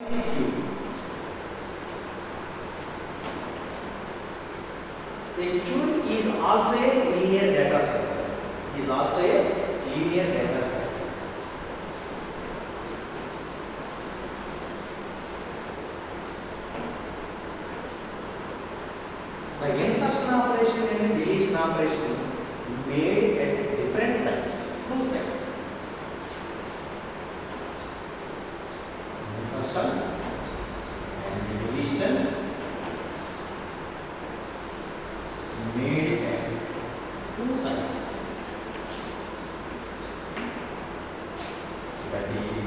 A queue is also a linear data structure. It is also a linear data structure. The insertion operation and deletion operation made at different sites, two sites. Insertion and deletion made at two sites. That is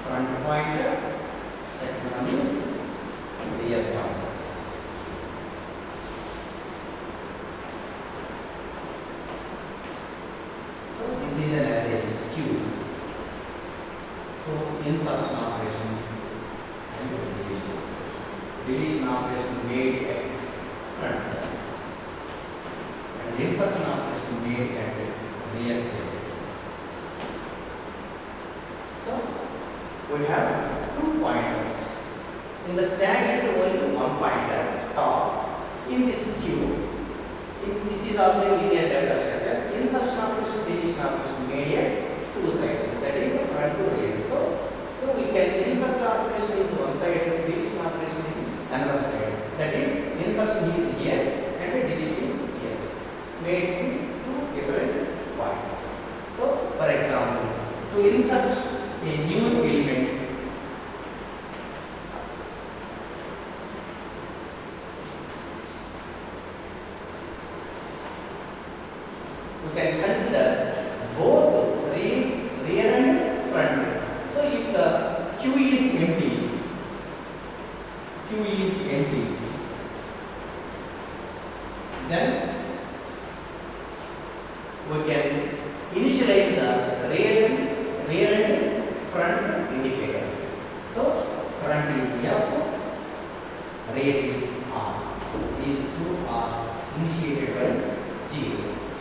front pointer, second one is rear pointer. So this is an array Q. So insertion operation and deletion. Deletion operation made at front side and insertion operation made at rear side. So we have two pointers. In the stack is only one pointer top. In this queue, this is also a linear data structure. Insertion operation, deletion operation made at two sides. That is front to rear. So we can insert operation is one side, deletion operation is another side. That is insertion is here and deletion is here. Made in two different pointers. So for example, to insert a new element, we can consider both rear and front. So if the queue is empty, then we can initialize the rear and front indicators. So front is F, rear is R. These two are initiated by 0.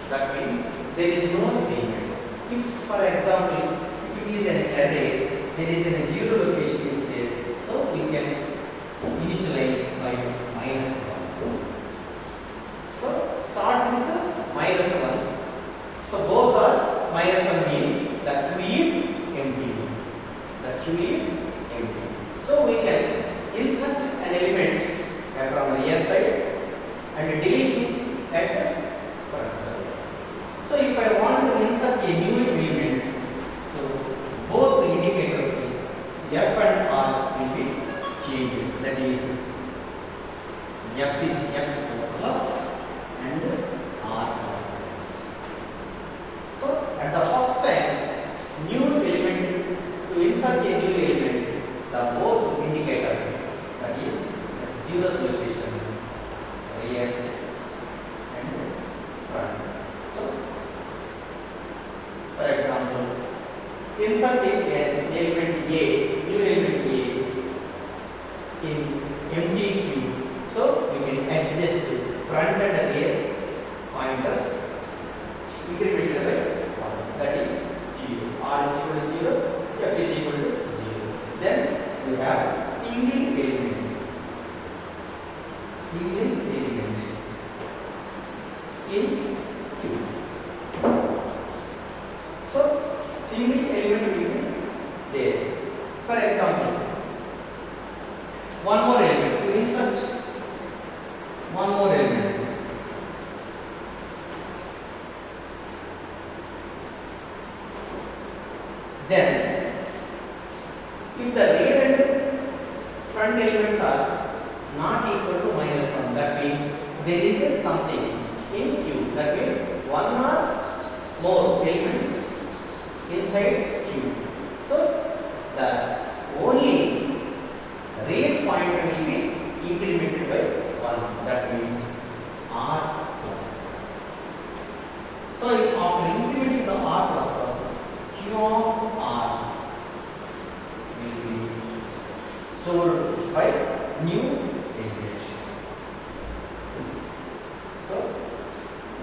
That means there is no element. If for example, if it is an array, there is a 0 location is there, so we can initialize by -1. So start with the -1. So both are -1 means the queue is empty. So we can insert an element from the rear side and deletion at the front side. So if I want to insert a new element, so both the indicators F and R will be changed. That is F is F plus and R plus. So at the first time, new element, to insert a new element, the both indicators, that is 0th location, rear and front. So for example, insert an element A, new element A in empty queue. So we can adjust front and rear pointers incremented by 1. That is 0. R is equal to 0, F is equal to 0. Then we have single element. In queue. So single element will be there. For example, one more element, to insert one more element. Then if the rear and front elements are not equal to -1, that means there is a something in queue. That means one or more elements inside queue. So the only rear pointer will be incremented by 1. That means R plus plus. So after incrementing the R plus plus, Q of R will be stored by new element. So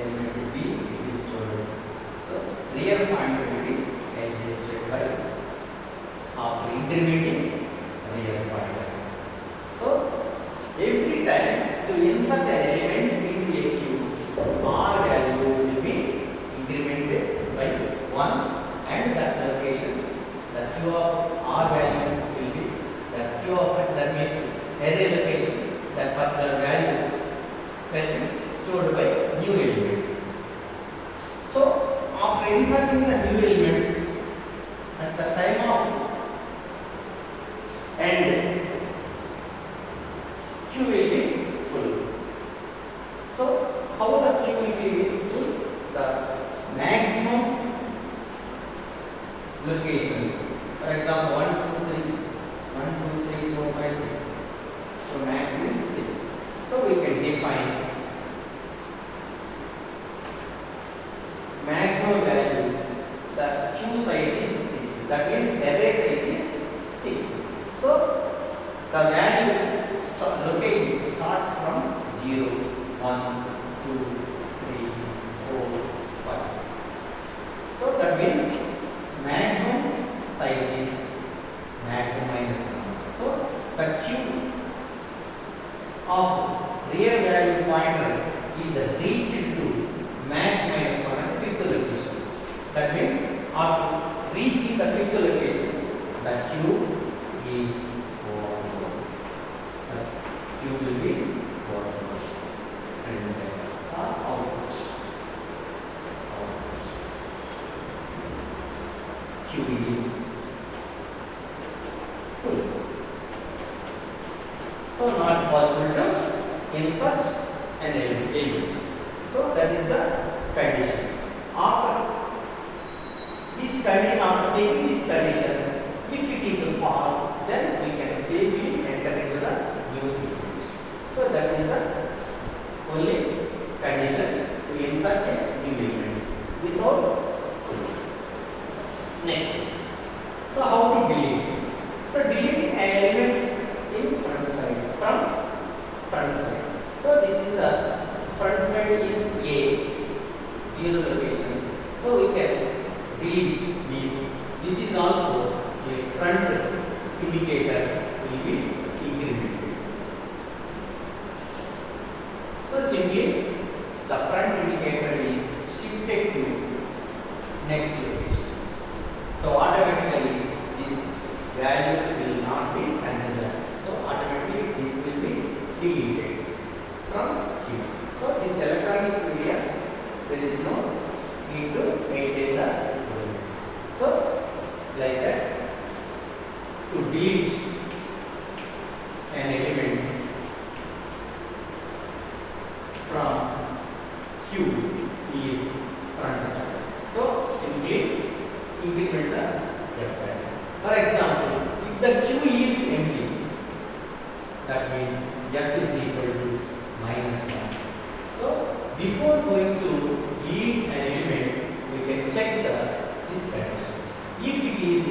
element B is stored real pointer will be adjusted by after incrementing real pointer. So every time to insert an element into a queue, R value will be incremented by 1 and that location, the Q of R value will be the Q of it, that means array location, that particular value will be stored by new element. So after inserting the new elements at the time of end, Q will be full. So how the Q will be full? The maximum locations. For example, 1, 2, 3, 4, 5, 6. So max is 6. So we can define maximum value. The Q size is 6. That means array size is 6. So the values locations starts from 0, 1, 2, 3, 4, 5. So that means maximum size is maximum minus 1. So the Q of real value pointer is reached to max minus 1 at fifth location. That means after reaching the fifth location, the Q is 1. The Q will be 1 and output. Q is full. So not possible to insert an element. So that is the condition. After this condition, after checking this condition, if it is false, then we can safely enter into the new element. So that is the only condition to insert a new element without full. Next. So how to delete? So delete an element in front side, from front side. So this is the front side is A, 0 location. So we can delete these. This is also a front indicator will be incremented. So simply the front indicator will shifted to next location. So automatically this value will not be considered. So automatically this will be deleted from here. So this electronics media, there is no need to maintain the volume. So like that, to delete an element from Q is front side. So simply increment the F value. For example, if the Q is empty, that means F is equal to minus 1. So before going to delete an element, we can check this condition. If it is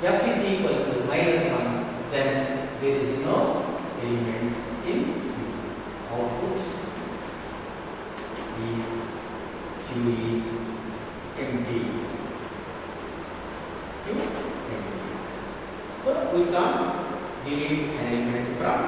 F is equal to minus 1, then there is no elements in Q. Output is Q is empty. Q empty. So we can delete an element from